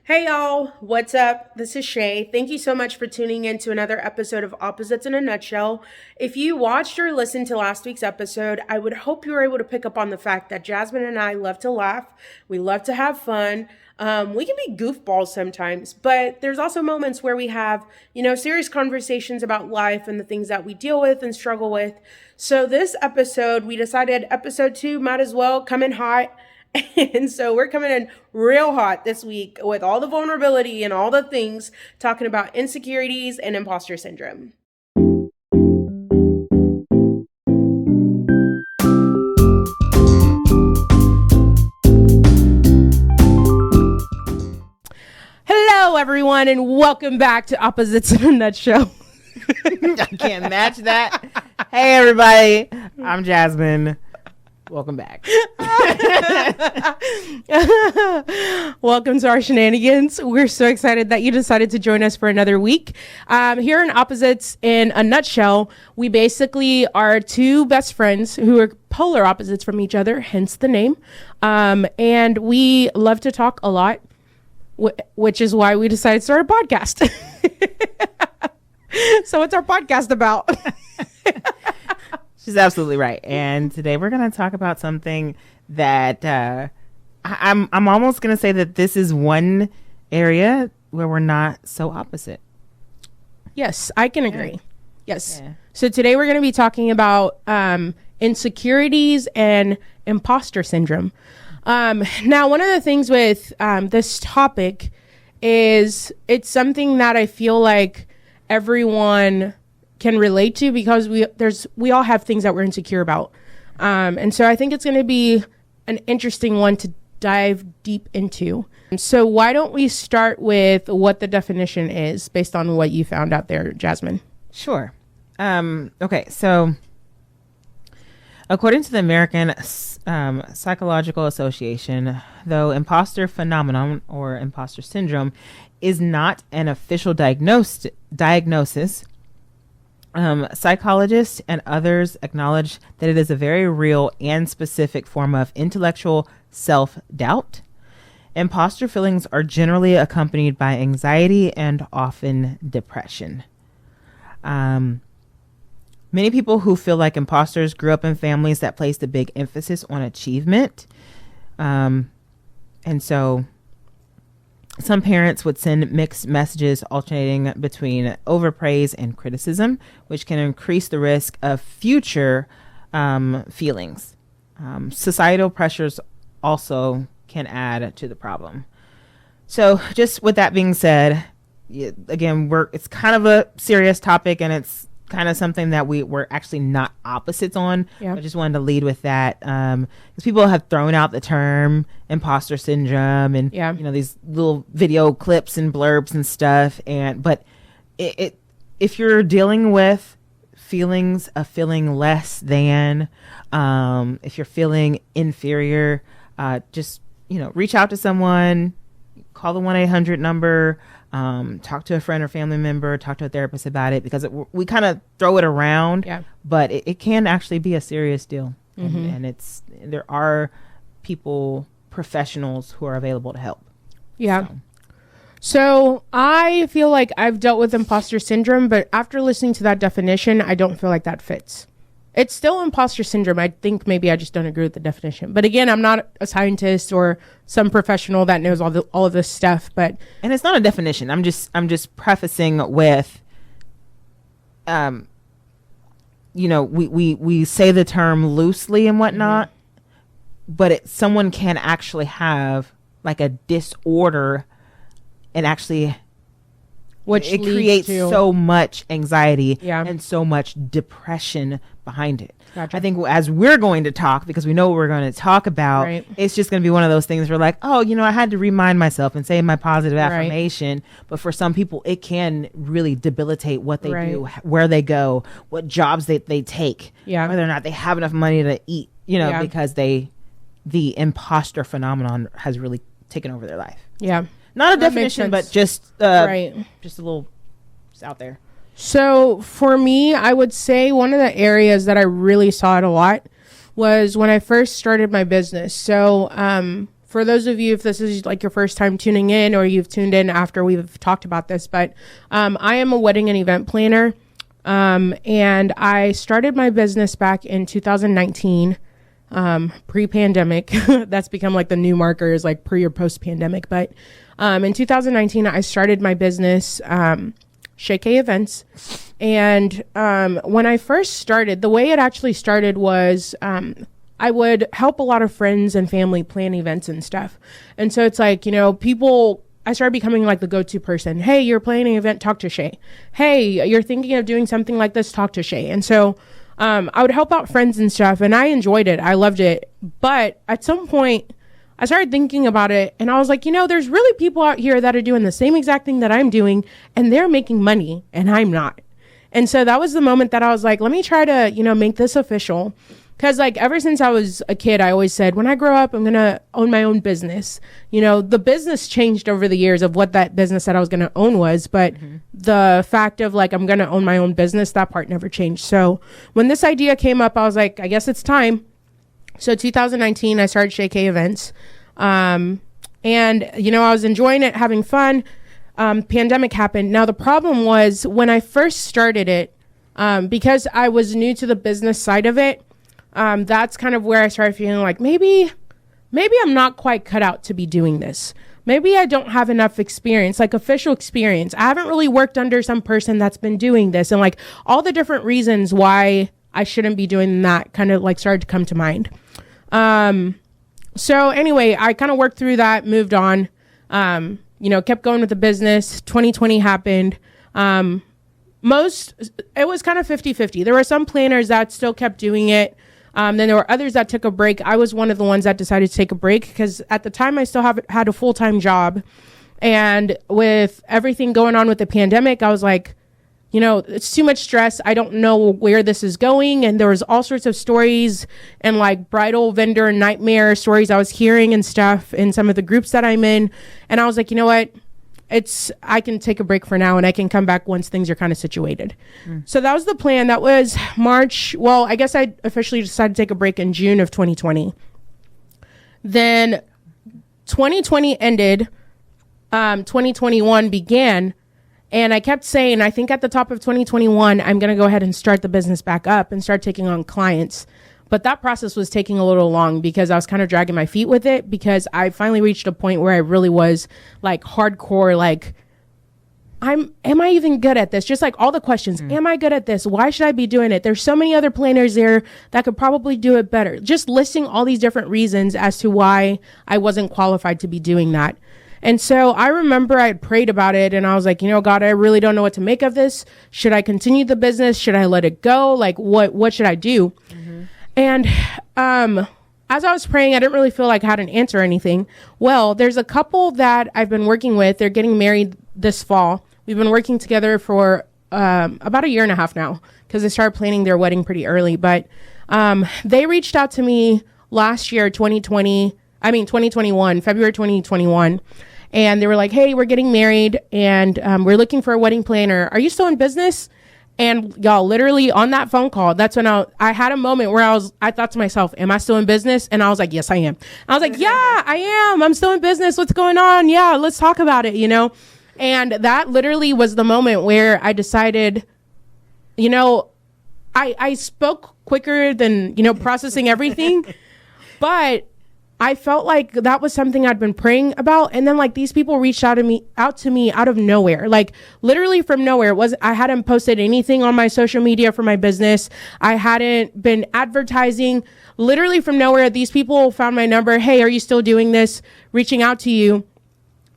Hey y'all, what's up? This is Shay. Thank you so much for tuning in to another episode of Opposites in a Nutshell. If you watched or listened to last week's episode, I would hope you were able to pick up on the fact that Jasmine and I love to laugh. We love to have fun. We can be goofballs sometimes, but there's also moments where we have, serious conversations about life and the things that we deal with and struggle with. So this episode, we decided episode 2 might as well come in hot. And so we're coming in real hot this week with all the vulnerability and all the things, talking about insecurities and imposter syndrome. Hello, everyone, and welcome back to Opposites in a Nutshell. I can't match that. Hey, everybody. I'm Jasmine. Welcome back. Welcome to our shenanigans. We're so excited that you decided to join us for another week. Here in Opposites in a Nutshell, we basically are two best friends who are polar opposites from each other, hence the name. And we love to talk a lot, which is why we decided to start a podcast. So what's our podcast about? She's absolutely right. And today we're going to talk about something that I'm almost going to say that this is one area where we're not so opposite. Yes, I can agree. Yeah. Yes. Yeah. So today we're going to be talking about insecurities and imposter syndrome. Now, one of the things with this topic is it's something that I feel like everyone can relate to because we all have things that we're insecure about. And so I think it's going to be an interesting one to dive deep into. So why don't we start with what the definition is based on what you found out there, Jasmine? Sure. Okay. So according to the American Psychological Association, though imposter phenomenon or imposter syndrome is not an official diagnosis, psychologists and others acknowledge that it is a very real and specific form of intellectual self-doubt. Imposter feelings are generally accompanied by anxiety and often depression. Many people who feel like imposters grew up in families that placed a big emphasis on achievement. And so some parents would send mixed messages alternating between overpraise and criticism, which can increase the risk of future feelings. Societal pressures also can add to the problem. So just with that being said, again, it's kind of a serious topic and it's kind of something that we're actually not opposites on. Yeah. I just wanted to lead with that because people have thrown out the term imposter syndrome and these little video clips and blurbs and stuff, but it if you're dealing with feelings of feeling less than, if you're feeling inferior, just reach out to someone, call the 1-800 number. Talk to a friend or family member, talk to a therapist about it, because we kind of throw it around, but it can actually be a serious deal. Mm-hmm. And there are professionals who are available to help. Yeah. So I feel like I've dealt with imposter syndrome, but after listening to that definition, I don't feel like that fits. It's still imposter syndrome. I think maybe I just don't agree with the definition. But again, I'm not a scientist or some professional that knows all of this stuff. And it's not a definition. I'm just prefacing with, we say the term loosely and whatnot, but someone can actually have like a disorder, and actually it creates so much anxiety and so much depression behind it. Gotcha. I think as we're going to talk, because we know what we're going to talk about, it's just going to be one of those things where like, I had to remind myself and say my positive affirmation. But for some people, it can really debilitate what they do, where they go, what jobs they take, whether or not they have enough money to eat, because the imposter phenomenon has really taken over their life. Yeah. Not a definition, but just a little just out there. So for me, I would say one of the areas that I really saw it a lot was when I first started my business. So for those of you, if this is like your first time tuning in or you've tuned in after we've talked about this, but I am a wedding and event planner. And I started my business back in 2019, pre-pandemic. That's become like the new marker is like pre or post-pandemic. But in 2019, I started my business, Shay Events. And when I first started, the way it actually started was I would help a lot of friends and family plan events and stuff. And so it's like, I started becoming like the go-to person. Hey, you're planning an event, talk to Shay. Hey, you're thinking of doing something like this, talk to Shay. And so I would help out friends and stuff, and I enjoyed it. I loved it. But at some point, I started thinking about it, and I was like, there's really people out here that are doing the same exact thing that I'm doing, and they're making money, and I'm not. And so that was the moment that I was like, let me try to, make this official. Because like ever since I was a kid, I always said, when I grow up, I'm going to own my own business. The business changed over the years of what that business that I was going to own was. But the fact of like, I'm going to own my own business, that part never changed. So when this idea came up, I was like, I guess it's time. So 2019, I started Shay Events. And, I was enjoying it, having fun. Pandemic happened. Now, the problem was when I first started it, because I was new to the business side of it, that's kind of where I started feeling like maybe I'm not quite cut out to be doing this. Maybe I don't have enough experience, like official experience. I haven't really worked under some person that's been doing this, and like all the different reasons why I shouldn't be doing that kind of like started to come to mind. So anyway, I kind of worked through that, moved on, kept going with the business. 2020 happened. It was kind of 50-50. There were some planners that still kept doing it. Then there were others that took a break. I was one of the ones that decided to take a break because at the time I still had a full-time job. And with everything going on with the pandemic, I was like, it's too much stress. I don't know where this is going. And there was all sorts of stories and like bridal vendor nightmare stories I was hearing and stuff in some of the groups that I'm in. And I was like, you know what? I can take a break for now and I can come back once things are kind of situated. So that was the plan. That was March. Well, I guess I officially decided to take a break in June of 2020. Then 2020 ended. 2021 began. And I kept saying, I think at the top of 2021, I'm going to go ahead and start the business back up and start taking on clients. But that process was taking a little long because I was kind of dragging my feet with it because I finally reached a point where I really was like hardcore, like, am I even good at this? Just like all the questions. Am I good at this? Why should I be doing it? There's so many other planners there that could probably do it better. Just listing all these different reasons as to why I wasn't qualified to be doing that. And so I remember I had prayed about it and I was like, God, I really don't know what to make of this. Should I continue the business? Should I let it go? Like, what should I do? And as I was praying, I didn't really feel like I had an answer or anything. Well, there's a couple that I've been working with. They're getting married this fall. We've been working together for about a year and a half now because they started planning their wedding pretty early. But they reached out to me last year, 2021, February 2021. And they were like, hey, we're getting married and we're looking for a wedding planner. Are you still in business? And y'all, literally on that phone call, that's when I had a moment where I thought to myself, am I still in business? And I was like, yes, I am. I was like, yeah, I am. I'm still in business. What's going on? Yeah, let's talk about it, And that literally was the moment where I decided, I spoke quicker than, processing everything, but I felt like that was something I'd been praying about. And then like these people reached out to me out of nowhere, like literally from nowhere. I hadn't posted anything on my social media for my business. I hadn't been advertising. Literally from nowhere, these people found my number. Hey, are you still doing this? Reaching out to you.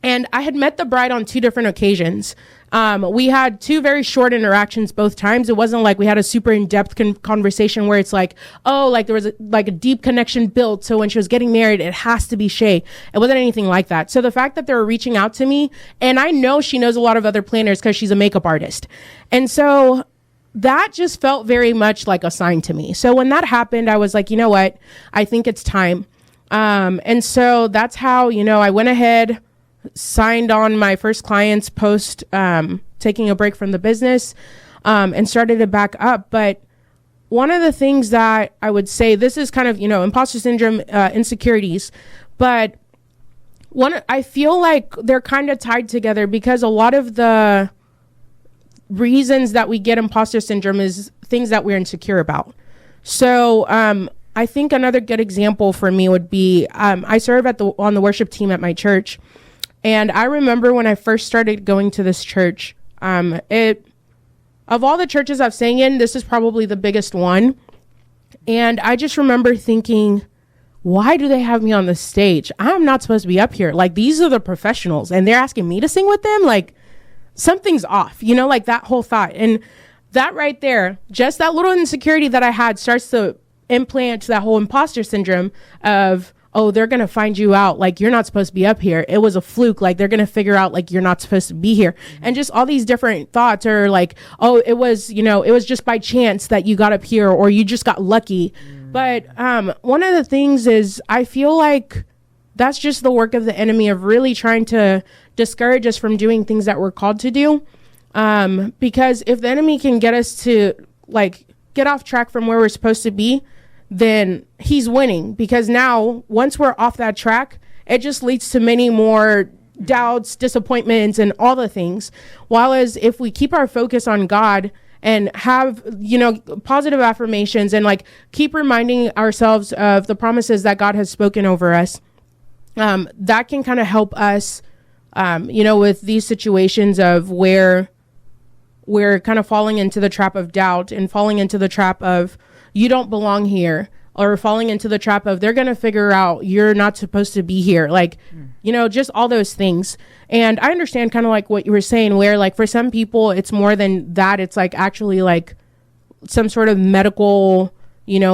And I had met the bride on 2 different occasions. We had 2 very short interactions both times. It wasn't like we had a super in-depth conversation where it's like, oh, like there was a deep connection built. So when she was getting married, it has to be Shay. It wasn't anything like that. So the fact that they were reaching out to me, and I know she knows a lot of other planners because she's a makeup artist. And so that just felt very much like a sign to me. So when that happened, I was like, you know what? I think it's time. And so that's how, I went ahead, signed on my first clients post taking a break from the business and started it back up. But one of the things that I would say, this is kind of, imposter syndrome, insecurities, but I feel like they're kind of tied together, because a lot of the reasons that we get imposter syndrome is things that we're insecure about. So I think another good example for me would be I serve on the worship team at my church, and I remember when I first started going to this church, of all the churches I've sang in, this is probably the biggest one. And I just remember thinking, why do they have me on the stage? I'm not supposed to be up here. Like, these are the professionals and they're asking me to sing with them. Like, something's off, like that whole thought. And that right there, just that little insecurity that I had starts to implant that whole imposter syndrome of, oh, they're going to find you out. Like, you're not supposed to be up here. It was a fluke. Like, they're going to figure out, like, you're not supposed to be here. And just all these different thoughts are like, oh, it was just by chance that you got up here, or you just got lucky. But one of the things is, I feel like that's just the work of the enemy of really trying to discourage us from doing things that we're called to do. Because if the enemy can get us to, like, get off track from where we're supposed to be, then he's winning, because now once we're off that track, it just leads to many more doubts, disappointments, and all the things. While as if we keep our focus on God and have, positive affirmations, and like keep reminding ourselves of the promises that God has spoken over us, that can kind of help us, with these situations of where we're kind of falling into the trap of doubt and falling into the trap of, you don't belong here, or falling into the trap of, they're going to figure out you're not supposed to be here. Like, just all those things. And I understand kind of like what you were saying, where like for some people it's more than that. It's like actually like some sort of medical,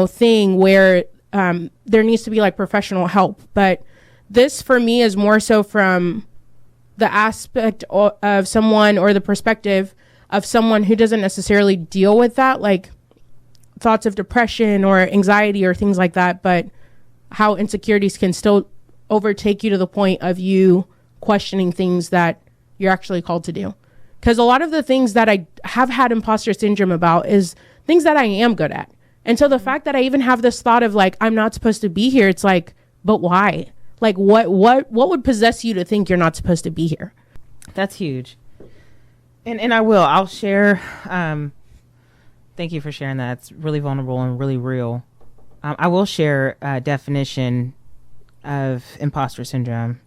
thing where there needs to be like professional help. But this for me is more so from the aspect of someone, or the perspective of someone who doesn't necessarily deal with that, like thoughts of depression or anxiety or things like that, but how insecurities can still overtake you to the point of you questioning things that you're actually called to do. Because a lot of the things that I have had imposter syndrome about is things that I am good at. And so the fact that I even have this thought of like, I'm not supposed to be here, it's like, but why? Like, what would possess you to think you're not supposed to be here? That's huge. And I'll share, thank you for sharing that. It's really vulnerable and really real. I will share a definition of imposter syndrome.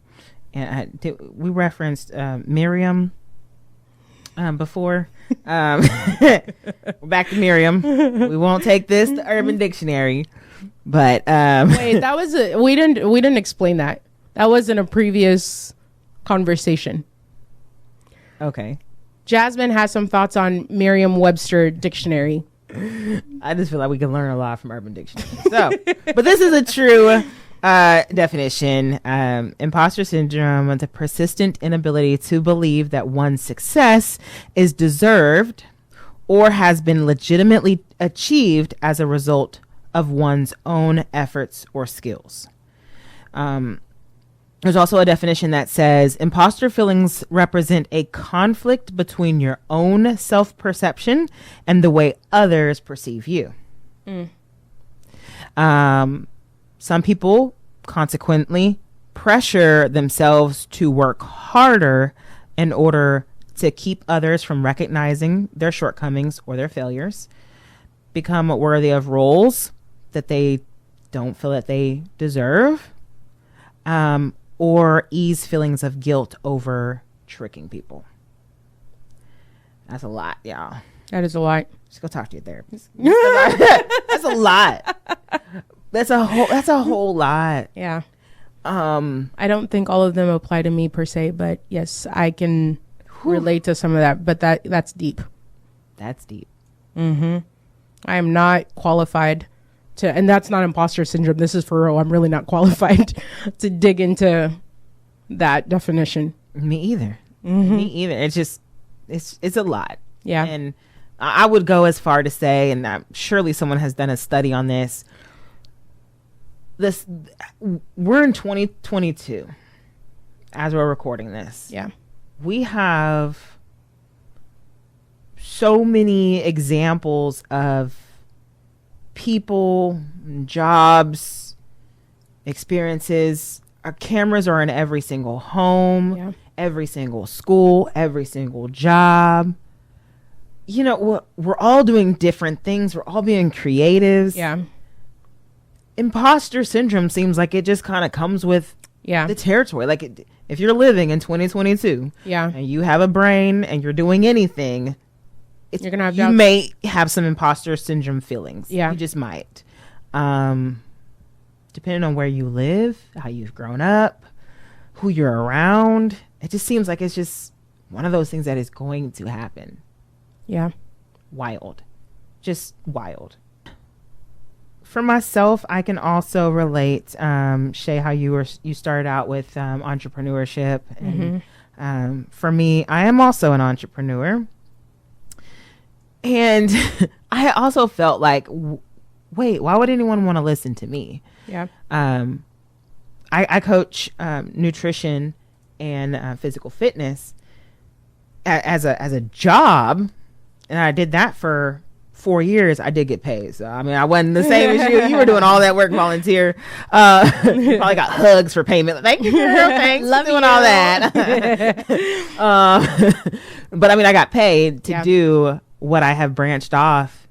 And we referenced Miriam before. Back to Miriam. We won't take this to Urban Dictionary, but wait, that was we didn't explain that. That was in a previous conversation. Okay. Jasmine has some thoughts on Merriam-Webster dictionary. I just feel like we can learn a lot from Urban Dictionary. So, but this is a true definition. Imposter syndrome is a persistent inability to believe that one's success is deserved or has been legitimately achieved as a result of one's own efforts or skills. There's also a definition that says imposter feelings represent a conflict between your own self-perception and the way others perceive you. Some people consequently pressure themselves to work harder in order to keep others from recognizing their shortcomings or their failures, become worthy of roles that they don't feel that they deserve, or ease feelings of guilt over tricking people. That's a lot, y'all. That is a lot. Just go talk to your therapist. That's a lot. That's a whole lot. Yeah. I don't think all of them apply to me per se, but yes, I can relate to some of that. But that's deep. That's deep. I am not qualified to, and that's not imposter syndrome. This is for real. I'm really not qualified to dig into that definition. Me either. Me either. It's just, it's a lot. Yeah. And I would go as far to say, and surely someone has done a study on this. We're in 2022 as we're recording this. Yeah. We have so many examples of people, jobs, experiences our cameras are in every single home, every single school, every single job. You know, we're all doing different things. We're all being creatives. Yeah. Imposter syndrome seems like it just kind of comes with the territory. Like if you're living in 2022 and you have a brain and you're doing anything, you're gonna have you may have some imposter syndrome feelings. Yeah. You just might. Depending on where you live, how you've grown up, who you're around, it just seems like it's just one of those things that is going to happen. Yeah. Wild. Just wild. For myself, I can also relate, Shay, how you started out with entrepreneurship. And for me, I am also an entrepreneur. And I also felt like, wait, why would anyone want to listen to me? Yeah. I coach nutrition and physical fitness as a job, and I did that for 4 years. I did get paid, so I mean, I wasn't the same as you. You were doing all that work, volunteer. You probably got hugs for payment. Thank you, girl. Thanks for doing all that. But I mean, I got paid to do what I have branched off,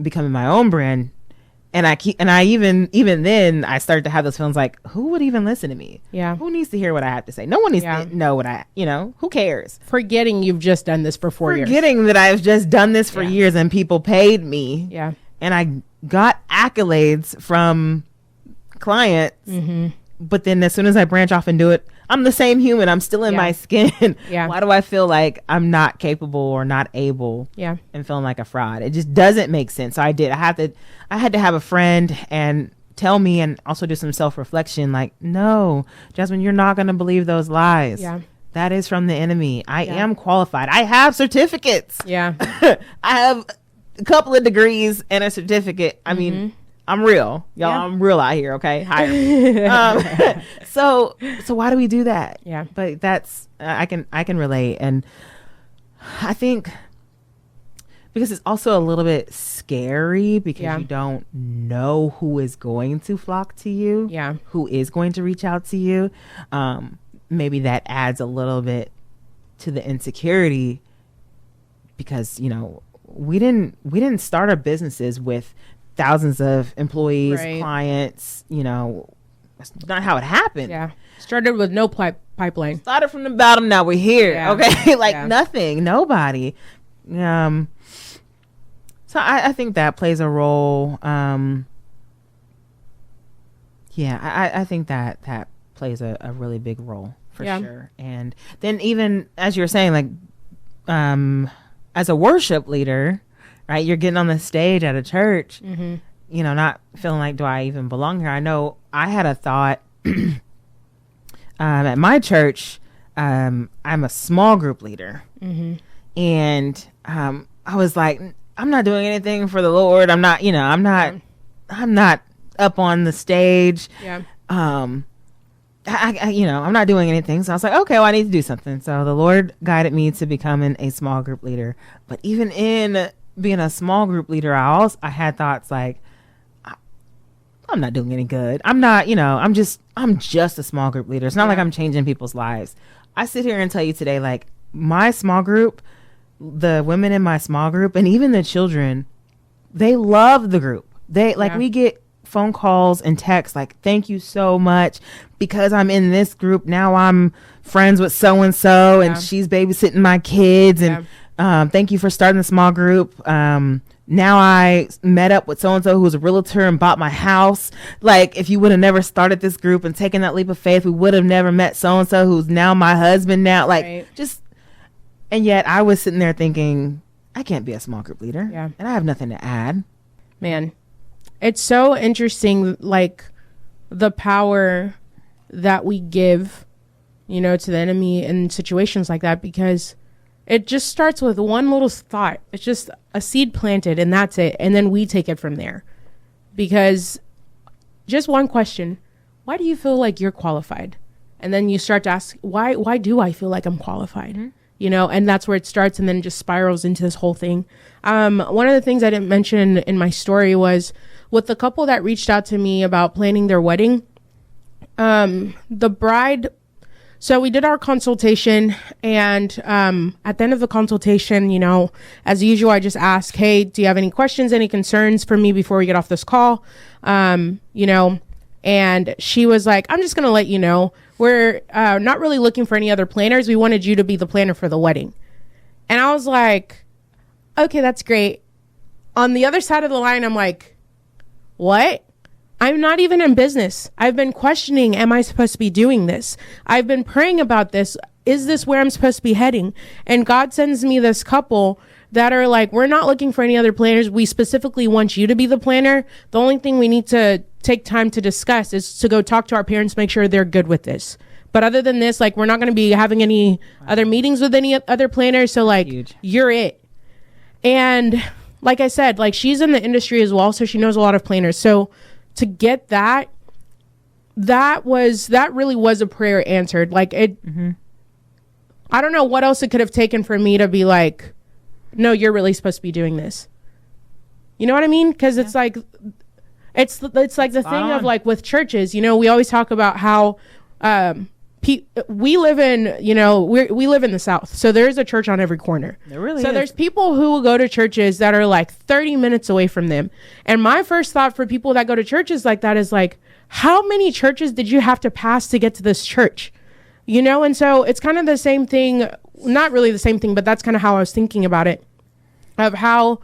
becoming my own brand. And I even then I started to have those feelings like, who would even listen to me? Yeah. Who needs to hear what I have to say? No one needs to know what who cares? Forgetting you've just done this for 4 years. Forgetting that I've just done this for years and people paid me. Yeah. And I got accolades from clients. But then as soon as I branch off and do it, I'm the same human. I'm still in my skin. Why do I feel like I'm not capable or not able? And feeling like a fraud? It just doesn't make sense. So I had to have a friend and tell me, and also do some self-reflection. Like, no, Jasmine, you're not going to believe those lies. That is from the enemy. I am qualified. I have certificates. I have a couple of degrees and a certificate. I mean, I'm real, y'all. I'm real out here. Okay, hire me. So why do we do that? But that's I can relate, and I think because it's also a little bit scary because you don't know who is going to flock to you, who is going to reach out to you. Maybe that adds a little bit to the insecurity because we didn't start our businesses with thousands of employees, clients. That's not how it happened. Started with no pipeline. Started from the bottom. Now we're here. Okay. Nothing, nobody. So I think that plays a role. I think that plays a really big role for sure. And then even as you're saying, like, as a worship leader, right, you're getting on the stage at a church, not feeling like, do I even belong here? I know I had a thought at my church. I'm a small group leader, and I was like, I'm not doing anything for the Lord. I'm not up on the stage. I'm not doing anything. So I was like, okay, well, I need to do something. So the Lord guided me to becoming a small group leader. But even in being a small group leader, I had thoughts like, I'm not doing any good. I'm not, I'm just a small group leader. It's not like I'm changing people's lives. I sit here and tell you today, like, my small group, the women in my small group, and even the children, they love the group. We get phone calls and texts like, thank you so much because I'm in this group. Now I'm friends with so-and-so and she's babysitting my kids. And thank you for starting the small group. Now I met up with so-and-so who's a realtor and bought my house. Like, if you would have never started this group and taken that leap of faith, we would have never met so-and-so who's now my husband now. And yet I was sitting there thinking, I can't be a small group leader. And I have nothing to add. Man, it's so interesting, like, the power that we give, to the enemy in situations like that, because it just starts with one little thought. It's just a seed planted and that's it. And then we take it from there. Because just one question, why do you feel like you're qualified? And then you start to ask, why do I feel like I'm qualified? And that's where it starts, and then it just spirals into this whole thing. One of the things I didn't mention in my story was with the couple that reached out to me about planning their wedding. The bride, so we did our consultation, and at the end of the consultation, you know, as usual, I just ask, hey, do you have any questions, any concerns for me before we get off this call? You know, and she was like, I'm just going to let you know, we're not really looking for any other planners. We wanted you to be the planner for the wedding. And I was like, okay, that's great. On the other side of the line, I'm like, what? I'm not even in business. I've been questioning, am I supposed to be doing this? I've been praying about this. Is this where I'm supposed to be heading? And God sends me this couple that are like, we're not looking for any other planners. We specifically want you to be the planner. The only thing we need to take time to discuss is to go talk to our parents, make sure they're good with this. But other than this, like, we're not going to be having any other meetings with any other planners. So like, you're it. And like I said, like, she's in the industry as well, so she knows a lot of planners. So to get that really was a prayer answered. Like, it, I don't know what else it could have taken for me to be like, no, you're really supposed to be doing this. You know what I mean? Because it's like, it's like the thing of like with churches, you know, we always talk about how we live in, you know, we live in the South, so there's a church on every corner. There really is. There's people who will go to churches that are like 30 minutes away from them. And my first thought for people that go to churches like that is like, how many churches did you have to pass to get to this church? You know, and so it's kind of the same thing, not really the same thing, but that's kind of how I was thinking about it, of how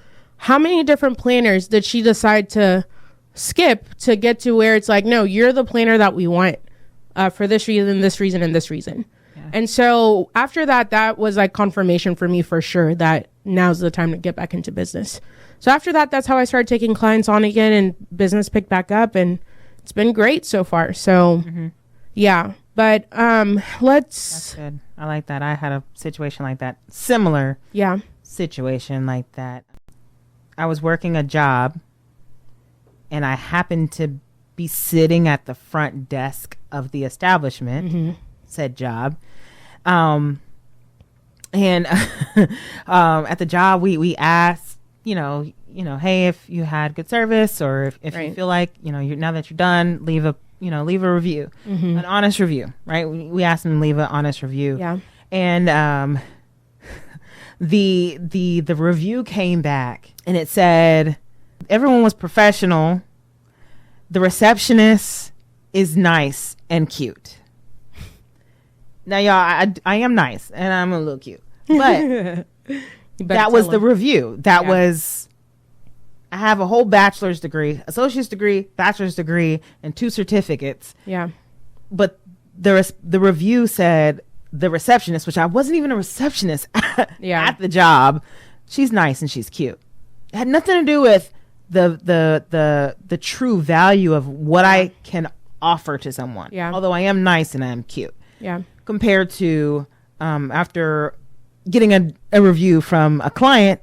many different planners did she decide to skip to get to where it's like, no, you're the planner that we want. For this reason, this reason, and this reason. Yeah. And so after that was like confirmation for me for sure that now's the time to get back into business. So after that, that's how I started taking clients on again, and business picked back up, and it's been great so far. So yeah, but that's good. I like that. I had a situation like that, similar situation like that. I was working a job, and I happened to be sitting at the front desk of the establishment, said job. And at the job, we asked, you know, hey, if you had good service, or if you feel like, you know, now that you're done, leave a review, an honest review, right? We asked them to leave an honest review. Yeah. And the review came back, and it said everyone was professional. The receptionist is nice and cute. Now, y'all, I am nice, and I'm a little cute. But that was the review. That was, I have a whole bachelor's degree, associate's degree, bachelor's degree, and 2 certificates. Yeah. But the review said the receptionist, which I wasn't even a receptionist at the job, she's nice and she's cute. It had nothing to do with the true value of what I can offer to someone. Yeah. Although I am nice and I am cute. Yeah. Compared to after getting a review from a client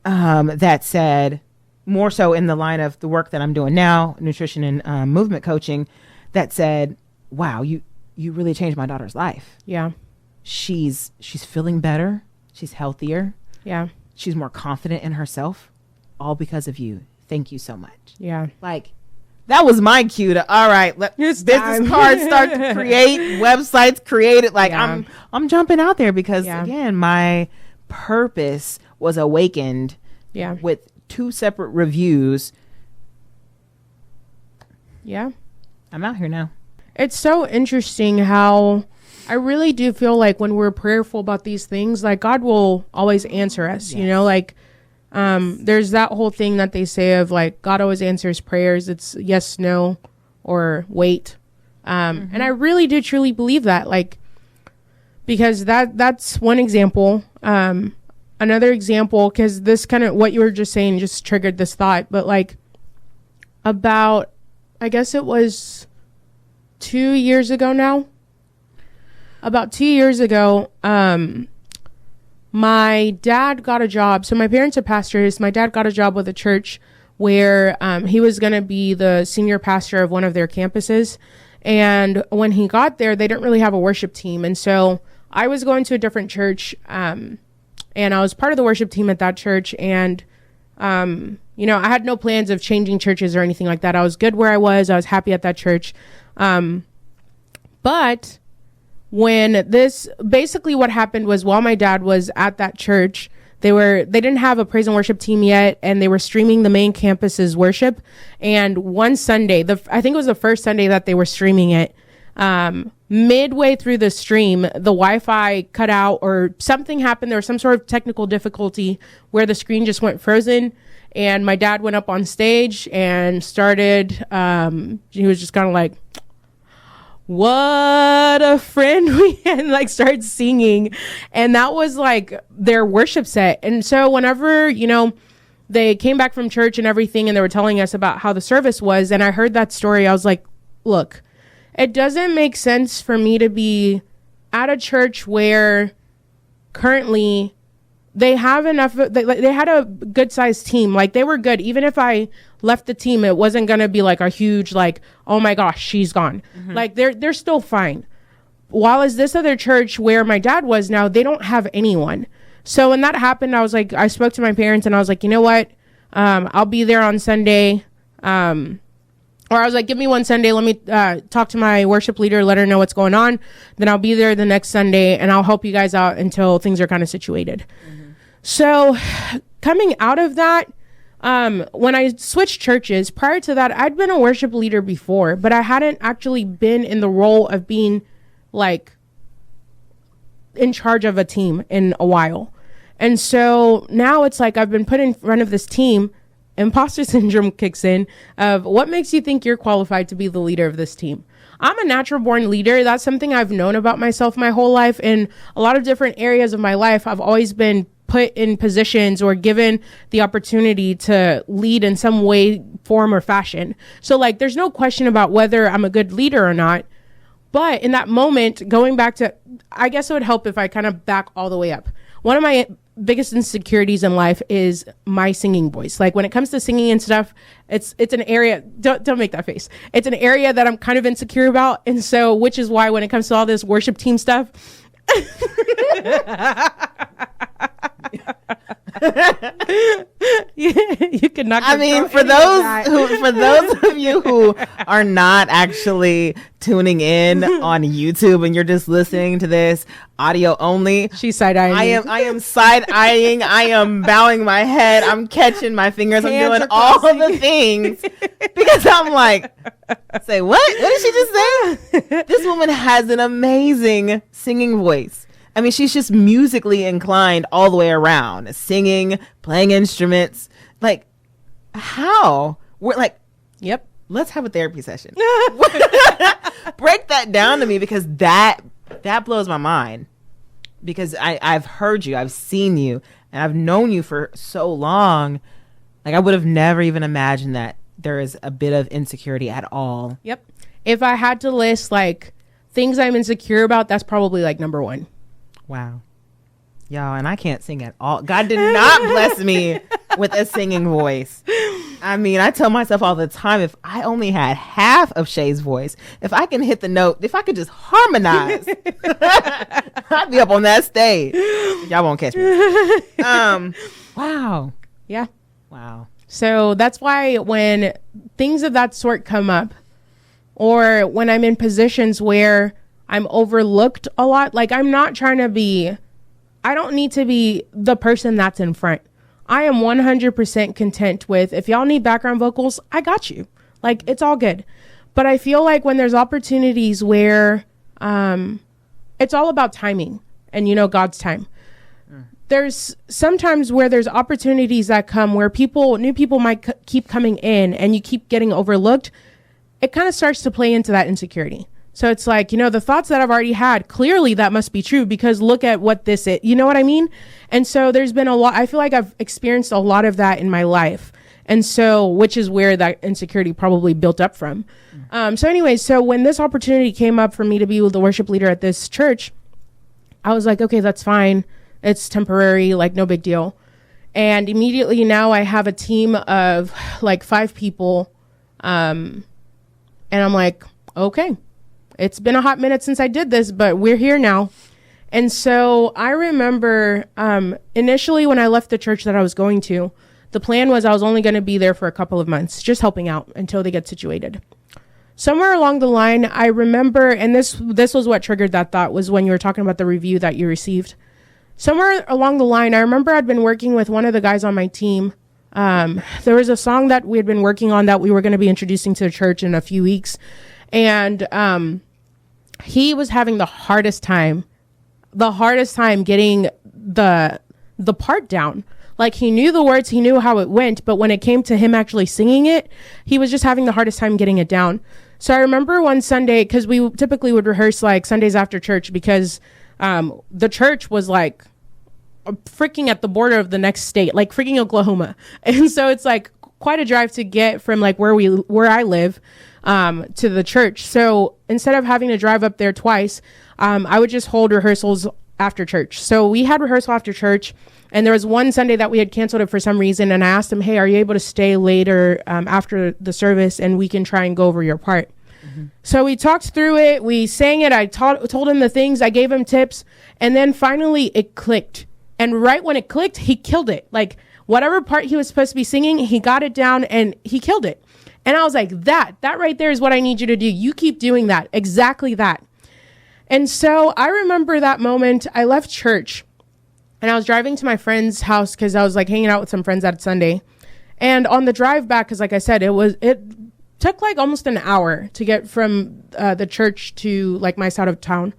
that said, more so in the line of the work that I'm doing now, nutrition and movement coaching, that said, wow, you really changed my daughter's life. Yeah. She's feeling better. She's healthier. Yeah. She's more confident in herself. All because of you. Thank you so much. Yeah. Like, that was my cue to, all right, let business cards start to create, websites create it. Like, I'm jumping out there because again, my purpose was awakened with 2 separate reviews. Yeah. I'm out here now. It's so interesting how I really do feel like when we're prayerful about these things, like, God will always answer us, you know, like, there's that whole thing that they say of like, God always answers prayers. It's yes, no, or wait. And I really do truly believe that, like, because that's one example. Another example, because this kind of what you were just saying just triggered this thought, but like about, I guess it was 2 years ago now, about 2 years ago, my dad got a job. So my parents are pastors. My dad got a job with a church where he was going to be the senior pastor of one of their campuses. And when he got there, they didn't really have a worship team. And so I was going to a different church, and I was part of the worship team at that church. And, you know, I had no plans of changing churches or anything like that. I was good where I was. I was happy at that church. But when basically what happened was, while my dad was at that church, they didn't have a praise and worship team yet, and they were streaming the main campus's worship. And one Sunday, I think it was the first Sunday that they were streaming it, midway through the stream, the Wi-Fi cut out or something happened. There was some sort of technical difficulty where the screen just went frozen, and my dad went up on stage and started, he was just kind of like, what a friend we had, and like started singing. And that was like their worship set. And so whenever, they came back from church and everything, and they were telling us about how the service was, and I heard that story, I was like, look, it doesn't make sense for me to be at a church where currently they have enough, they had a good sized team. Like, they were good. Even if I left the team, it wasn't going to be like a huge, like, oh my gosh, she's gone. Like, they're still fine. While as this other church where my dad was now, they don't have anyone. So when that happened, I was like, I spoke to my parents and I was like, you know what? I'll be there on Sunday. Or I was like, give me one Sunday. Let me talk to my worship leader, let her know what's going on. Then I'll be there the next Sunday, and I'll help you guys out until things are kind of situated. So coming out of that, when I switched churches, prior to that, I'd been a worship leader before, but I hadn't actually been in the role of being like in charge of a team in a while. And so now it's like I've been put in front of this team. Imposter syndrome kicks in of what makes you think you're qualified to be the leader of this team. I'm a natural born leader. That's something I've known about myself my whole life. In a lot of different areas of my life, I've always been put in positions or given the opportunity to lead in some way, form, or fashion. So like, there's no question about whether I'm a good leader or not. But in that moment, going back to, I guess it would help if I kind of back all the way up. One of my biggest insecurities in life is my singing voice. Like, when it comes to singing and stuff, it's an area, don't make that face. It's an area that I'm kind of insecure about. And so, which is why when it comes to all this worship team stuff, you could not. I mean, for those of you who are not actually tuning in on YouTube and you're just listening to this audio only, she's side-eyeing. I am side-eyeing. I am bowing my head. I'm catching my fingers. I'm doing all the things because I'm like, say what? What did she just say? This woman has an amazing singing voice. I mean, she's just musically inclined all the way around, singing, playing instruments. Like, how? We're like, yep. Let's have a therapy session. Break that down to me, because that blows my mind. Because I've heard you, I've seen you, and I've known you for so long. Like, I would have never even imagined that there is a bit of insecurity at all. Yep. If I had to list like things I'm insecure about, that's probably like number one. Wow. Y'all, and I can't sing at all. God did not bless me with a singing voice. I mean, I tell myself all the time, if I only had half of Shay's voice, if I can hit the note, if I could just harmonize, I'd be up on that stage. Y'all won't catch me. Wow. Yeah. Wow. So that's why when things of that sort come up, or when I'm in positions where I'm overlooked a lot, like, I'm not trying to be, I don't need to be the person that's in front. I am 100% content with, if y'all need background vocals, I got you. Like, it's all good. But I feel like when there's opportunities where it's all about timing and, God's time. There's sometimes where there's opportunities that come where new people might keep coming in and you keep getting overlooked. It kind of starts to play into that insecurity. So it's like, the thoughts that I've already had, clearly that must be true because look at what this is. You know what I mean? And so there's been a lot, I feel like I've experienced a lot of that in my life. And so, which is where that insecurity probably built up from. So anyways, so when this opportunity came up for me to be with the worship leader at this church, I was like, okay, that's fine. It's temporary, like no big deal. And immediately now I have a team of like 5 people. And I'm like, okay. It's been a hot minute since I did this, but we're here now. And so I remember initially when I left the church that I was going to, the plan was I was only going to be there for a couple of months, just helping out until they get situated. somewhere along the line, I remember, and this was what triggered that thought, was when you were talking about the review that you received. Somewhere along the line, I remember I'd been working with one of the guys on my team. There was a song that we had been working on that we were going to be introducing to the church in a few weeks. And he was having the hardest time getting the part down. Like, he knew the words, he knew how it went, but when it came to him actually singing it, he was just having the hardest time getting it down. So I remember one Sunday, because we typically would rehearse like Sundays after church, because the church was like freaking at the border of the next state, like freaking Oklahoma. And so it's like quite a drive to get from like where I live to the church. So instead of having to drive up there twice, I would just hold rehearsals after church. So we had rehearsal after church, and there was one Sunday that we had canceled it for some reason. And I asked him, hey, are you able to stay later after the service and we can try and go over your part? Mm-hmm. So we talked through it. We sang it. I told him the things. I gave him tips. And then finally it clicked. And right when it clicked, he killed it. Like, whatever part he was supposed to be singing, he got it down and he killed it. And I was like, that right there is what I need you to do. You keep doing that. Exactly that. And so I remember that moment. I left church and I was driving to my friend's house because I was like hanging out with some friends that Sunday. And on the drive back, because like I said, it took like almost an hour to get from the church to like my side of town.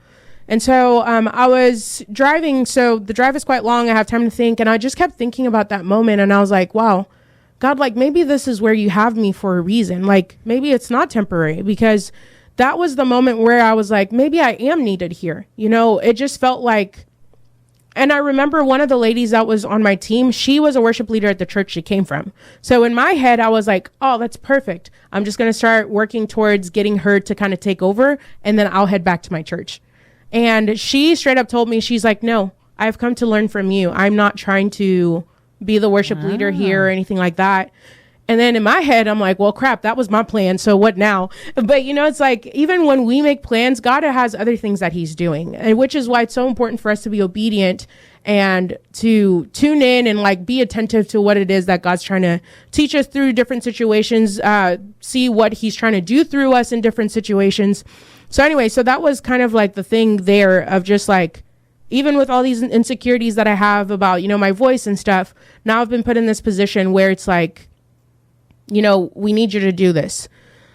And so I was driving, so the drive is quite long. I have time to think. And I just kept thinking about that moment. And I was like, wow, God, like, maybe this is where you have me for a reason. Like, maybe it's not temporary, because that was the moment where I was like, maybe I am needed here. You know, it just felt like, and I remember one of the ladies that was on my team, she was a worship leader at the church she came from. So in my head, I was like, oh, that's perfect. I'm just going to start working towards getting her to kind of take over, and then I'll head back to my church. And she straight up told me, she's like, no, I've come to learn from you. I'm not trying to be the worship leader here or anything like that. And then in my head, I'm like, well, crap, that was my plan. So what now? But, you know, it's like, even when we make plans, God has other things that he's doing, and which is why it's so important for us to be obedient and to tune in and like be attentive to what it is that God's trying to teach us through different situations, see what he's trying to do through us in different situations. So anyway, so that was kind of like the thing there of just like, even with all these insecurities that I have about, you know, my voice and stuff, now I've been put in this position where it's like, you know, we need you to do this.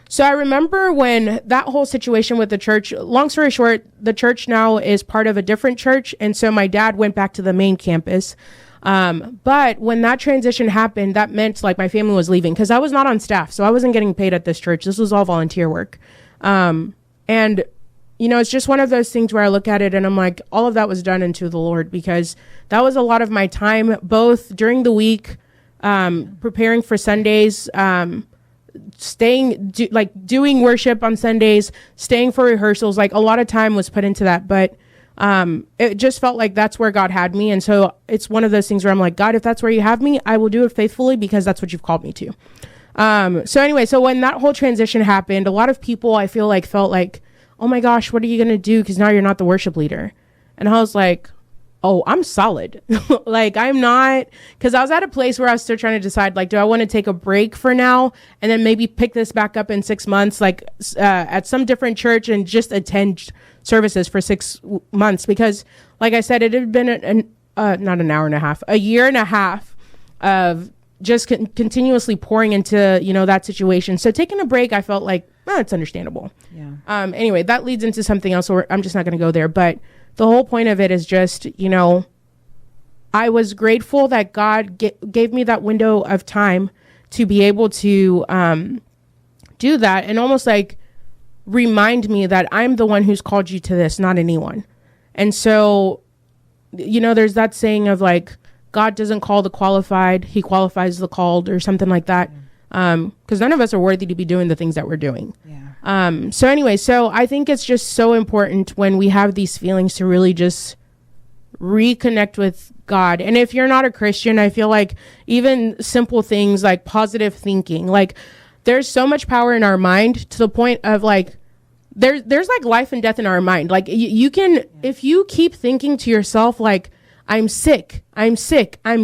So I remember when that whole situation with the church, long story short, the church now is part of a different church. And so my dad went back to the main campus. But when that transition happened, that meant like my family was leaving, because I was not on staff. So I wasn't getting paid at this church. This was all volunteer work. And, you know, it's just one of those things where I look at it and I'm like, all of that was done unto the Lord, because that was a lot of my time, both during the week, preparing for Sundays, doing worship on Sundays, staying for rehearsals. Like, a lot of time was put into that, but it just felt like that's where God had me. And so it's one of those things where I'm like, God, if that's where you have me, I will do it faithfully, because that's what you've called me to. So anyway, so when that whole transition happened, a lot of people I feel like felt like, oh my gosh, what are you going to do? Because now you're not the worship leader. And I was like, oh, I'm solid. Like, I'm not, because I was at a place where I was still trying to decide, like, do I want to take a break for now and then maybe pick this back up in 6 months, like at some different church, and just attend services for 6 months? Because like I said, it had been not an hour and a half, a year and a half of just continuously pouring into, you know, that situation. So taking a break, I felt like, it's understandable. Yeah. Anyway, that leads into something else, or I'm just not going to go there. But the whole point of it is just, you know, I was grateful that God gave me that window of time to be able to do that, and almost like remind me that I'm the one who's called you to this, not anyone. And so, you know, there's that saying of like, God doesn't call the qualified, he qualifies the called, or something like that. Because none of us are worthy to be doing the things that we're doing. Yeah. So anyway, so I think it's just so important when we have these feelings to really just reconnect with God. And if you're not a Christian, I feel like even simple things like positive thinking, like there's so much power in our mind, to the point of like, there's like life and death in our mind. Like you can, if you keep thinking to yourself, like, I'm sick, I'm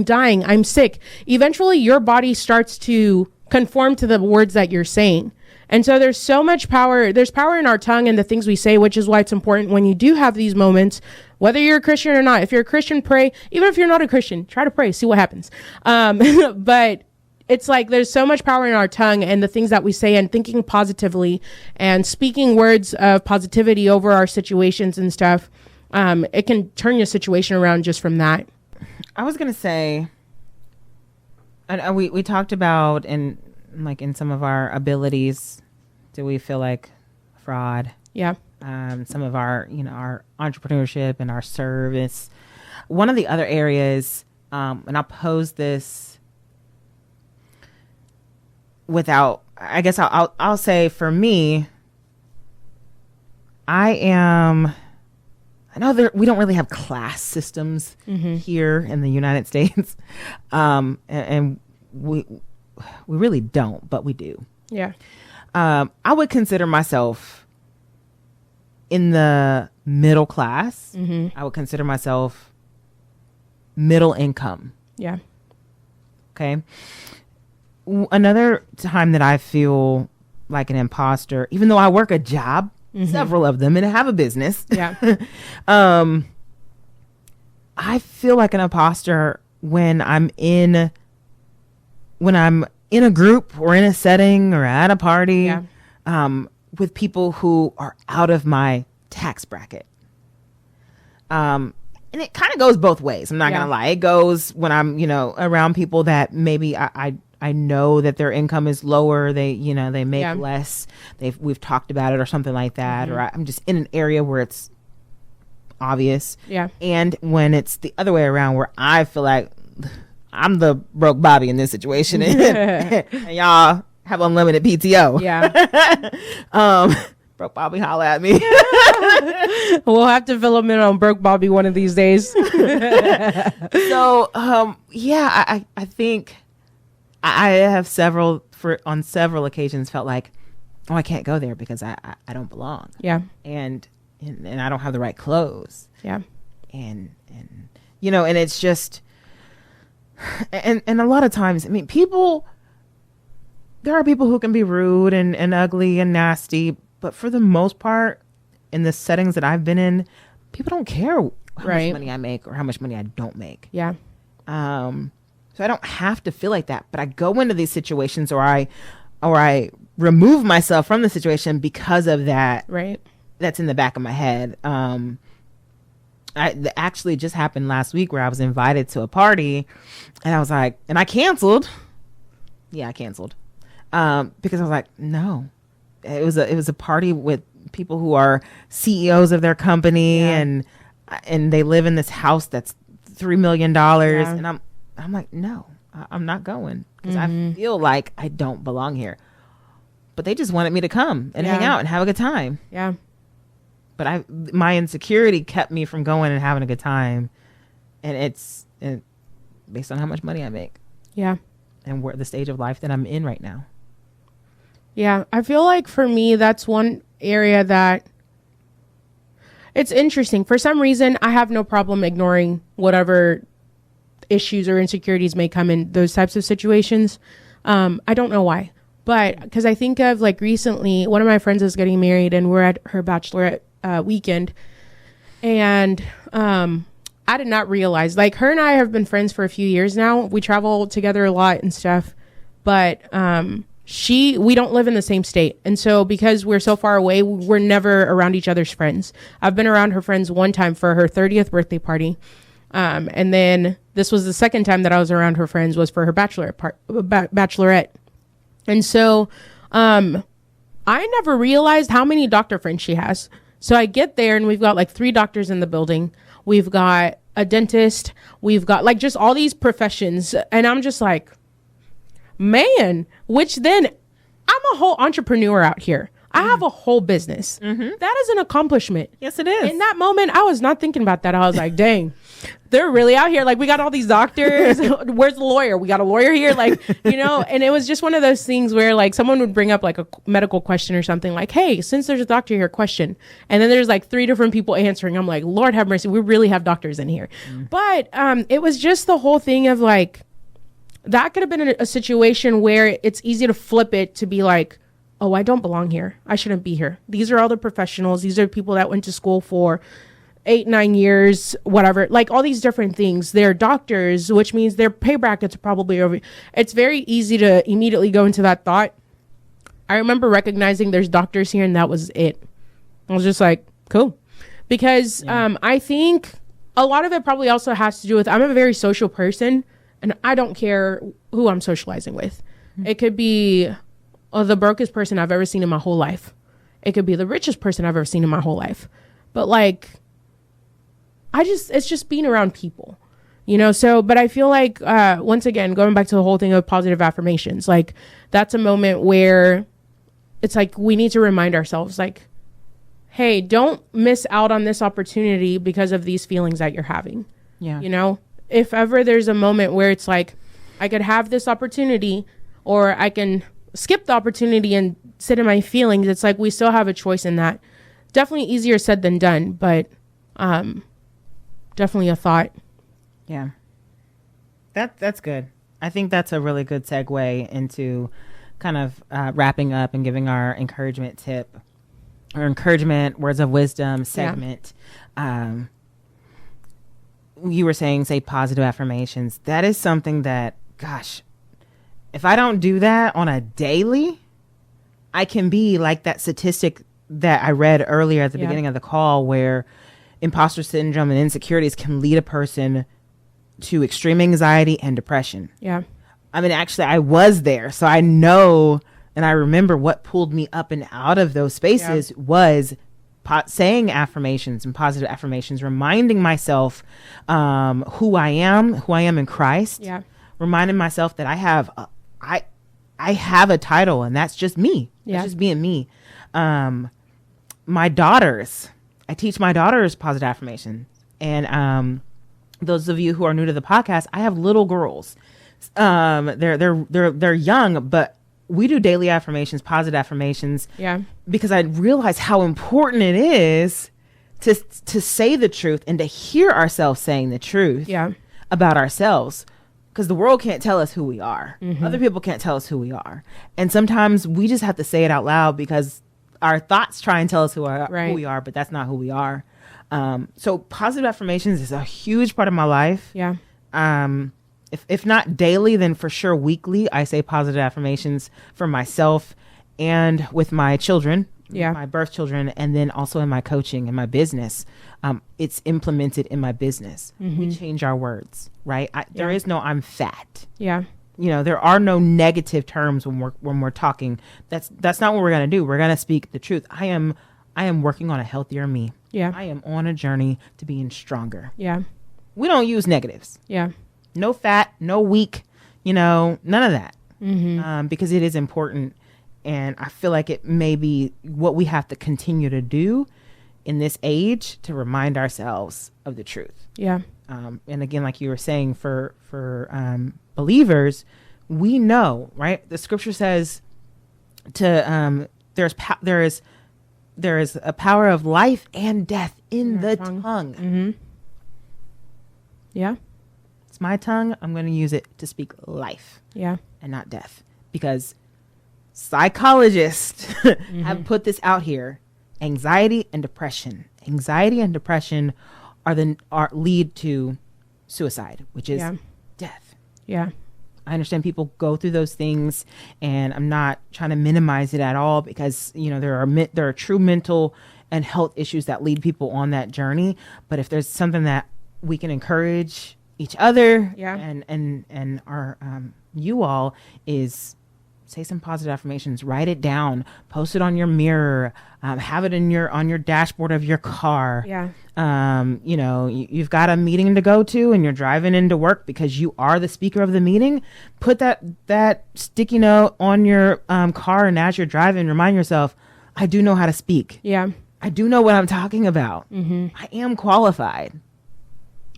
dying, I'm sick, eventually your body starts to conform to the words that you're saying. And so there's so much power. There's power in our tongue and the things we say, which is why it's important when you do have these moments, whether you're a Christian or not. If you're a Christian, pray. Even if you're not a Christian, try to pray, see what happens. But it's like there's so much power in our tongue and the things that we say, and thinking positively and speaking words of positivity over our situations and stuff. It can turn your situation around just from that. I was going to say, and we talked about in some of our abilities, do we feel like fraud? Yeah. Some of our, our entrepreneurship and our service. One of the other areas, and I'll pose this without, I guess I'll say for me, I know we don't really have class systems here in the United States. And we really don't, but we do. Yeah. I would consider myself in the middle class. I would consider myself middle income. Yeah. Okay. Another time that I feel like an imposter, even though I work a job, several of them, and have a business. Yeah. I feel like an imposter when I'm in a group or in a setting or at a party with people who are out of my tax bracket. And it kind of goes both ways. I'm not going to lie. It goes when I'm, around people that maybe I know that their income is lower. They make less. We've talked about it or something like that. Or I'm just in an area where it's obvious. Yeah. And when it's the other way around, where I feel like I'm the broke Bobby in this situation, and y'all have unlimited PTO. Yeah. Broke Bobby, holla at me. We'll have to fill him in on broke Bobby one of these days. So, I think I have on several occasions felt like, oh, I can't go there because I don't belong. Yeah. And I don't have the right clothes. Yeah. And it's just, and a lot of times, I mean, there are people who can be rude and ugly and nasty, but for the most part, in the settings that I've been in, people don't care how much money I make or how much money I don't make. Yeah. So I don't have to feel like that, but I go into these situations or I remove myself from the situation because of that. Right. That's in the back of my head. That actually just happened last week where I was invited to a party and I was like, and I canceled. Yeah, I canceled. Because I was like, no, it was a party with people who are CEOs of their company and they live in this house that's $3 million. And I'm like, no, I'm not going because I feel like I don't belong here. But they just wanted me to come and hang out and have a good time. Yeah. But my insecurity kept me from going and having a good time. And it's based on how much money I make. Yeah. And where the stage of life that I'm in right now. Yeah. I feel like for me, that's one area that it's interesting. For some reason, I have no problem ignoring whatever issues or insecurities may come in those types of situations. I don't know why, but because I think of like recently, one of my friends is getting married and we're at her bachelorette weekend. And I did not realize, like, her and I have been friends for a few years now. We travel together a lot and stuff, but we don't live in the same state. And so because we're so far away, we're never around each other's friends. I've been around her friends one time for her 30th birthday party. And then this was the second time that I was around her friends was for her bachelorette. And so I never realized how many doctor friends she has. So I get there and we've got like 3 doctors in the building. We've got a dentist. We've got like just all these professions. And I'm just like, man, which then I'm a whole entrepreneur out here. I have a whole business. That is an accomplishment. Yes, it is. In that moment, I was not thinking about that. I was like, dang, they're really out here. Like, we got all these doctors. Where's the lawyer? We got a lawyer here. Like, and it was just one of those things where like someone would bring up like a medical question or something like, hey, since there's a doctor here, question. And then there's like 3 different people answering. I'm like, Lord have mercy. We really have doctors in here. But it was just the whole thing of like, that could have been a situation where it's easy to flip it to be like, oh, I don't belong here. I shouldn't be here. These are all the professionals. These are people that went to school for 8-9 years, whatever, like all these different things. They're doctors, which means their pay brackets are probably over. It's very easy to immediately go into that thought. I remember recognizing there's doctors here, and that was it. I was just like, cool. Because I think a lot of it probably also has to do with, I'm a very social person, and I don't care who I'm socializing with. It could be the brokest person I've ever seen in my whole life. It could be the richest person I've ever seen in my whole life. But like, it's just being around people, you know? So, but I feel like, once again, going back to the whole thing of positive affirmations, like that's a moment where it's like, we need to remind ourselves like, hey, don't miss out on this opportunity because of these feelings that you're having. Yeah. You know, if ever there's a moment where it's like, I could have this opportunity, or I can skip the opportunity and sit in my feelings. It's like, we still have a choice in that. Definitely easier said than done, but, definitely a thought. Yeah. That's good. I think that's a really good segue into kind of wrapping up and giving our encouragement tip or encouragement words of wisdom segment. Yeah. You were saying, say positive affirmations. That is something that, gosh, if I don't do that on a daily, I can be like that statistic that I read earlier at the beginning of the call, where imposter syndrome and insecurities can lead a person to extreme anxiety and depression. Yeah. I mean, actually, I was there, so I know, and I remember what pulled me up and out of those spaces was saying affirmations and positive affirmations, reminding myself who I am in Christ. Yeah. Reminding myself that I have a title, and that's just me. Yeah. That's just being me. My daughters, I teach my daughters positive affirmation. And those of you who are new to the podcast, I have little girls. They're young, but we do daily affirmations, positive affirmations. Yeah. Because I realize how important it is to say the truth and to hear ourselves saying the truth about ourselves. Because the world can't tell us who we are. Mm-hmm. Other people can't tell us who we are. And sometimes we just have to say it out loud because our thoughts try and tell us who we are, but that's not who we are. So positive affirmations is a huge part of my life. Yeah. If not daily, then for sure weekly, I say positive affirmations for myself and with my children, my birth children, and then also in my coaching and my business. It's implemented in my business. Mm-hmm. We change our words, right? There is no I'm fat. Yeah. You know, there are no negative terms when we're talking. That's not what we're going to do. We're going to speak the truth. I am working on a healthier me. Yeah. I am on a journey to being stronger. Yeah. We don't use negatives. Yeah. No fat, no weak, none of that. Mm-hmm. Because it is important. And I feel like it may be what we have to continue to do in this age to remind ourselves of the truth. Yeah. And again, like you were saying, for believers, we know, right? The scripture says there is a power of life and death in the tongue. Mm-hmm. Yeah. It's my tongue. I'm going to use it to speak life. Yeah. And not death. Because psychologists have put this out here. Anxiety and depression lead to suicide, which is death. Yeah. I understand people go through those things, and I'm not trying to minimize it at all, because there are true mental and health issues that lead people on that journey. But if there's something that we can encourage each other and our you all, is say some positive affirmations, write it down, post it on your mirror, have it on your dashboard of your car. Yeah. You've got a meeting to go to and you're driving into work because you are the speaker of the meeting. Put that sticky note on your car, and as you're driving, remind yourself, I do know how to speak. Yeah. I do know what I'm talking about. Mm-hmm. I am qualified.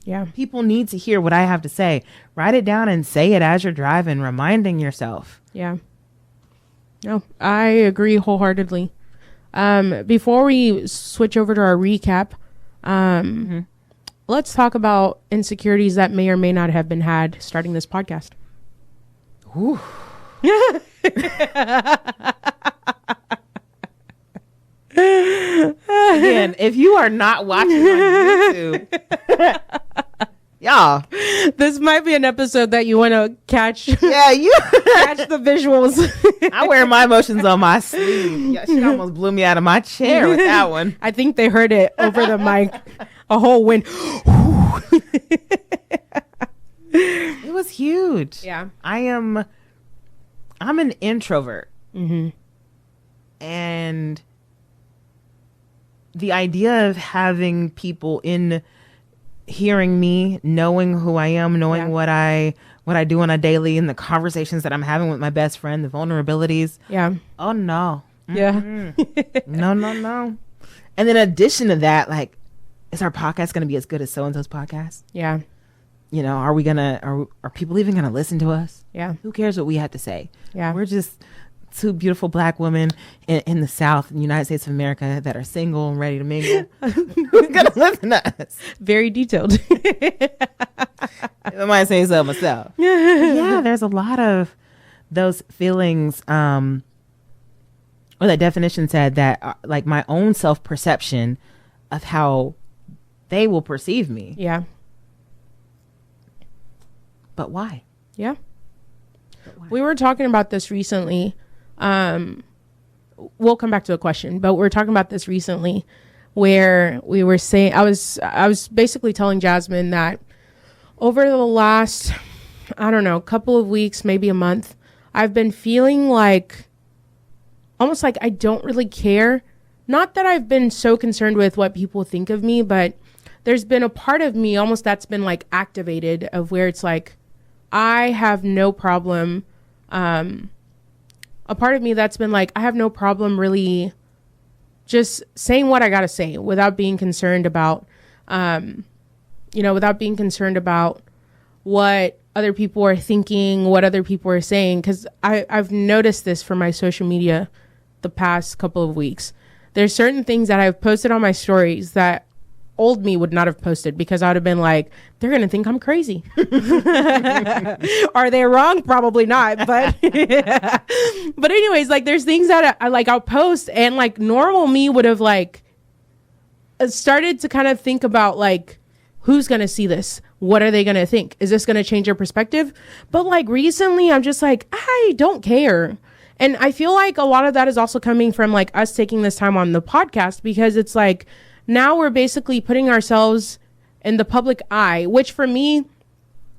Yeah. People need to hear what I have to say. Write it down and say it as you're driving, reminding yourself. Yeah. No, I agree wholeheartedly. Before we switch over to our recap, let's talk about insecurities that may or may not have been had starting this podcast. Ooh. Again, if you are not watching on YouTube, y'all, this might be an episode that you want to catch. Yeah, you catch the visuals. I wear my emotions on my sleeve. Yeah, she almost blew me out of my chair with that one. I think they heard it over the mic. A whole wind. It was huge. Yeah. I'm an introvert. Mm-hmm. And the idea of having people in hearing me, knowing who I am, knowing what I do on a daily, and the conversations that I'm having with my best friend, the vulnerabilities. Yeah. Oh no. Yeah. No. And in addition to that, like, is our podcast going to be as good as so-and-so's podcast? Yeah. You know, are people even going to listen to us? Yeah. Who cares what we have to say? Yeah. We're just two beautiful black women in the South, in the United States of America, that are single and ready to mingle. Who's going to listen to us? Very detailed. I might say so myself. Yeah, there's a lot of those feelings, or that definition said that, like, my own self-perception of how they will perceive me. Yeah. But why? Yeah. We were talking about this recently. We'll come back to a question, but we were talking about this recently where we were saying, I was basically telling Jasmine that over the last, I don't know, couple of weeks, maybe a month, I've been feeling like almost like I don't really care. Not that I've been so concerned with what people think of me, but there's been a part of me almost that's been like activated, of where it's like, I have no problem. A part of me that's been like, I have no problem really just saying what I got to say without being concerned about, without being concerned about what other people are thinking, what other people are saying. Cause I've noticed this for my social media the past couple of weeks. There's certain things that I've posted on my stories that old me would not have posted, because I would have been like, they're going to think I'm crazy. Are they wrong? Probably not. But, but anyways, like, there's things that I'll post, and like normal me would have like started to kind of think about like, who's going to see this? What are they going to think? Is this going to change your perspective? But like recently I'm just like, I don't care. And I feel like a lot of that is also coming from like us taking this time on the podcast, because it's like, now we're basically putting ourselves in the public eye, which for me,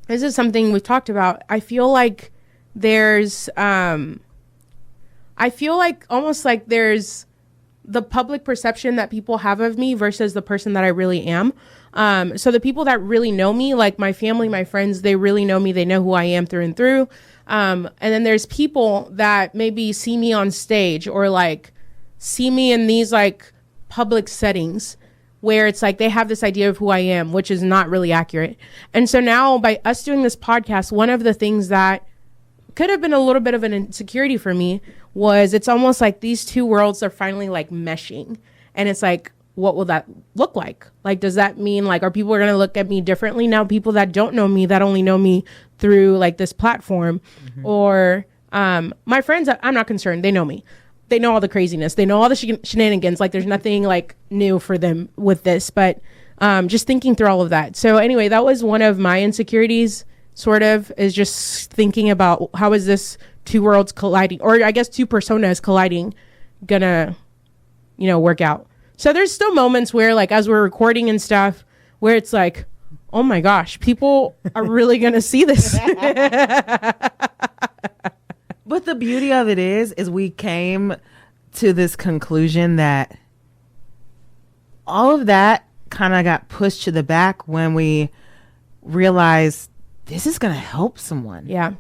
this is something we've talked about. I feel like there's, almost like there's the public perception that people have of me versus the person that I really am. So the people that really know me, like my family, my friends, they really know me. They know who I am through and through. And then there's people that maybe see me on stage, or like see me in these like public settings where it's like they have this idea of who I am, which is not really accurate. And so now by us doing this podcast, one of the things that could have been a little bit of an insecurity for me was, it's almost like these two worlds are finally like meshing. And it's like, what will that look like? Like, does that mean like, are people going to look at me differently now? People that don't know me, that only know me through like this platform, or my friends, I'm not concerned. They know me. They know all the craziness. They know all the shenanigans. Like, there's nothing like new for them with this, but just thinking through all of that. So anyway, that was one of my insecurities, sort of, is just thinking about how is this two worlds colliding, or I guess two personas colliding, gonna, work out. So there's still moments where like, as we're recording and stuff, where it's like, oh my gosh, people are really going to see this. But the beauty of it is we came to this conclusion that all of that kind of got pushed to the back when we realized this is going to help someone. Yeah.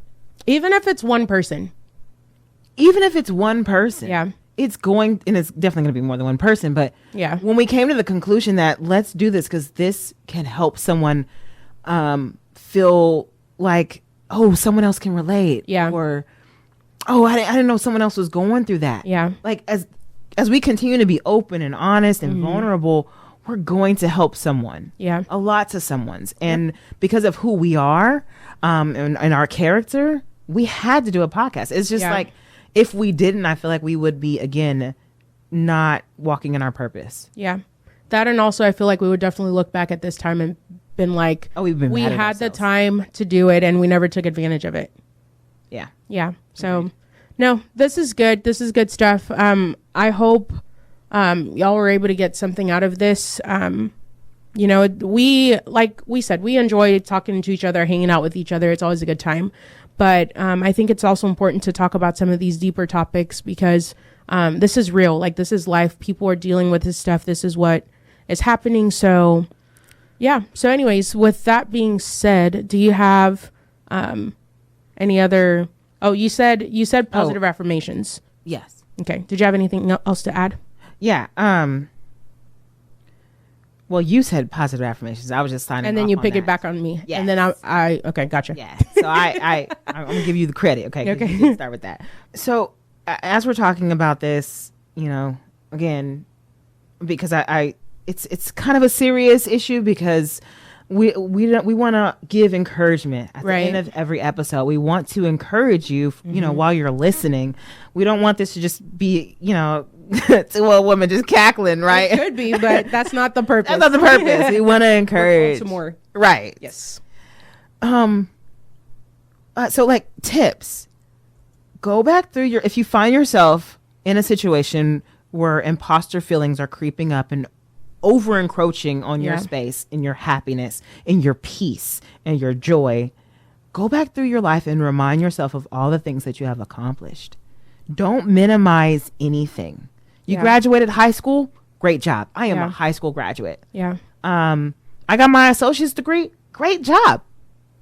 Even if it's one person. Yeah. It's definitely going to be more than one person. But yeah, when we came to the conclusion that let's do this because this can help someone feel like, oh, someone else can relate. Yeah. Or, oh, I didn't know someone else was going through that. Yeah. Like, as we continue to be open and honest and vulnerable, we're going to help someone. Yeah. A lot to someone's. And because of who we are and our character, we had to do a podcast. It's just like, if we didn't, I feel like we would be, again, not walking in our purpose. Yeah. That, and also I feel like we would definitely look back at this time and been like, oh, we had the time to do it and we never took advantage of it. Yeah. Yeah. So no, this is good. This is good stuff. I hope y'all were able to get something out of this. You know, like we said, we enjoy talking to each other, hanging out with each other. It's always a good time. But I think it's also important to talk about some of these deeper topics because this is real. Like, this is life. People are dealing with this stuff. This is what is happening. So, yeah. So anyways, with that being said, do you have any other... Oh, you said positive affirmations. Yes. Okay. Did you have anything else to add? Yeah. Well, you said positive affirmations. I was just signing off. And then you on pick that. it back on me. Yes. And then I okay, gotcha. Yeah. So I'm gonna give you the credit. Okay. Okay. You did start with that. So as we're talking about this, you know, again, because it's kind of a serious issue because we want to give encouragement at the end of every episode. We want to encourage you, you know, while you're listening. We don't want this to just be, you know, to a woman just cackling, right? It could be, but that's not the purpose. That's not the purpose. We want to encourage some more. Right. Yes. So like tips, go back through if you find yourself in a situation where imposter feelings are creeping up and over encroaching on your space, in your happiness, in your peace and your joy, go back through your life and remind yourself of all the things that you have accomplished. Don't minimize anything. You graduated high school, great job. I am a high school graduate. Yeah. I got my associate's degree, great job.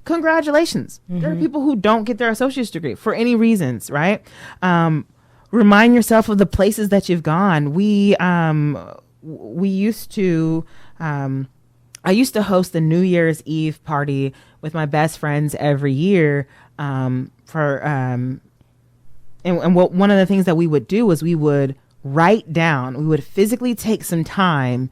Congratulations. There are people who don't get their associate's degree for any reasons, right? Remind yourself of the places that you've gone. We used to, I used to host the New Year's Eve party with my best friends every year. And what one of the things that we would do was we would write down, we would physically take some time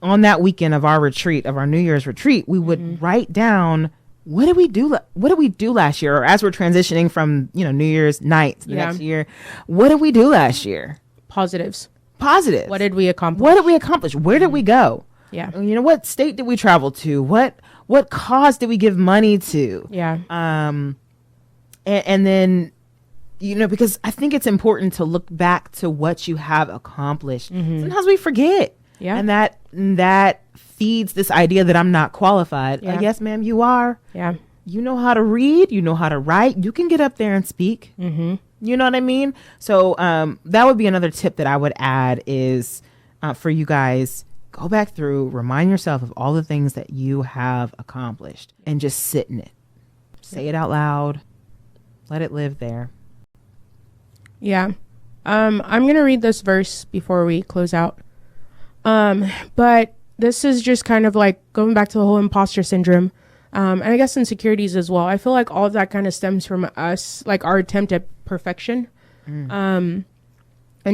on that weekend of our retreat, of our New Year's retreat. We would write down, what did we do last year? Or as we're transitioning from, you know, New Year's night to the next year, what did we do last year? Positives. What did we accomplish? Where did we go? Yeah. You know, what state did we travel to? What cause did we give money to? Yeah. And then, you know, because I think it's important to look back to what you have accomplished. Sometimes we forget. Yeah. And that feeds this idea that I'm not qualified. Yeah. Yes, ma'am, you are. Yeah. You know how to read. You know how to write. You can get up there and speak. You know what I mean? So that would be another tip that I would add is for you guys, go back through, remind yourself of all the things that you have accomplished and just sit in it. Say it out loud. Let it live there. Yeah. I'm going to read this verse before we close out. But this is just kind of like going back to the whole imposter syndrome. And I guess insecurities as well. I feel like all of that kind of stems from us, like our attempt at perfection. And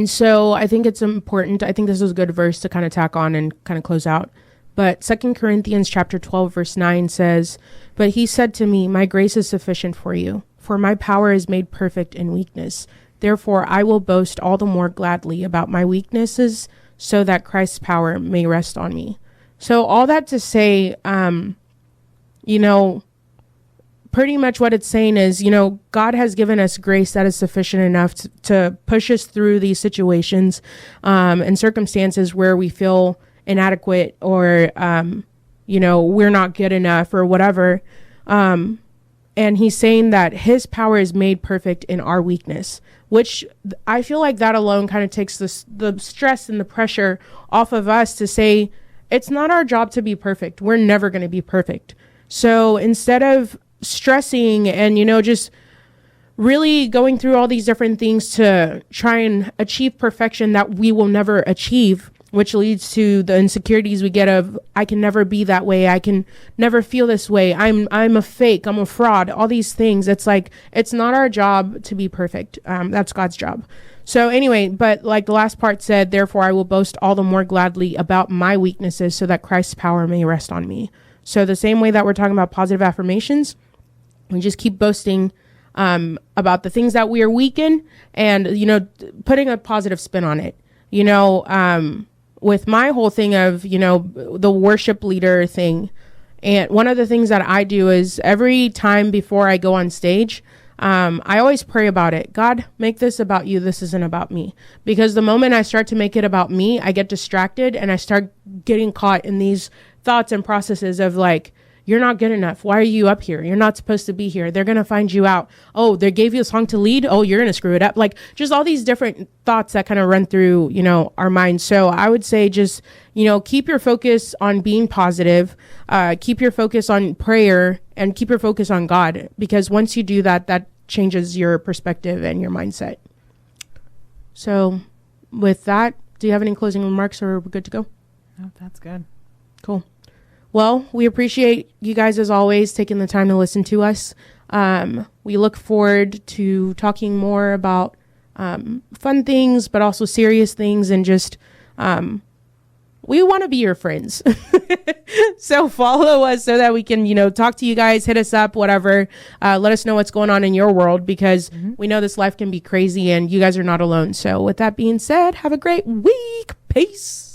so I think it's important. I think this is a good verse to kind of tack on and kind of close out. But 2 Corinthians chapter 12, verse 9 says, "But he said to me, my grace is sufficient for you, for my power is made perfect in weakness. Therefore, I will boast all the more gladly about my weaknesses so that Christ's power may rest on me." So all that to say, you know, pretty much what it's saying is, you know, God has given us grace that is sufficient enough to push us through these situations and circumstances where we feel inadequate or, you know, we're not good enough or whatever. And he's saying that his power is made perfect in our weakness, which I feel like that alone kind of takes the stress and the pressure off of us to say, it's not our job to be perfect. We're never going to be perfect. So instead of stressing and, you know, just really going through all these different things to try and achieve perfection that we will never achieve, which leads to the insecurities we get of, I can never be that way. I can never feel this way. I'm a fake. I'm a fraud. All these things. It's like, it's not our job to be perfect. That's God's job. So anyway, but like the last part said, therefore I will boast all the more gladly about my weaknesses so that Christ's power may rest on me. So the same way that we're talking about positive affirmations, we just keep boasting about the things that we are weak in and, you know, putting a positive spin on it. you know, with my whole thing of, you know, the worship leader thing. And one of the things that I do is every time before I go on stage, I always pray about it. God, make this about you. This isn't about me. Because the moment I start to make it about me, I get distracted and I start getting caught in these thoughts and processes of like, you're not good enough. Why are you up here? You're not supposed to be here. They're going to find you out. Oh, they gave you a song to lead. Oh, you're going to screw it up. Like just all these different thoughts that kind of run through, you know, our minds. So I would say just, you know, keep your focus on being positive, keep your focus on prayer, and keep your focus on God. Because once you do that, that changes your perspective and your mindset. So with that, do you have any closing remarks or we're good to go? No, that's good. Cool. Well, we appreciate you guys, as always, taking the time to listen to us. We look forward to talking more about fun things, but also serious things. And just, we want to be your friends. So follow us so that we can, you know, talk to you guys, hit us up, whatever. Let us know what's going on in your world, because we know this life can be crazy and you guys are not alone. So with that being said, have a great week. Peace.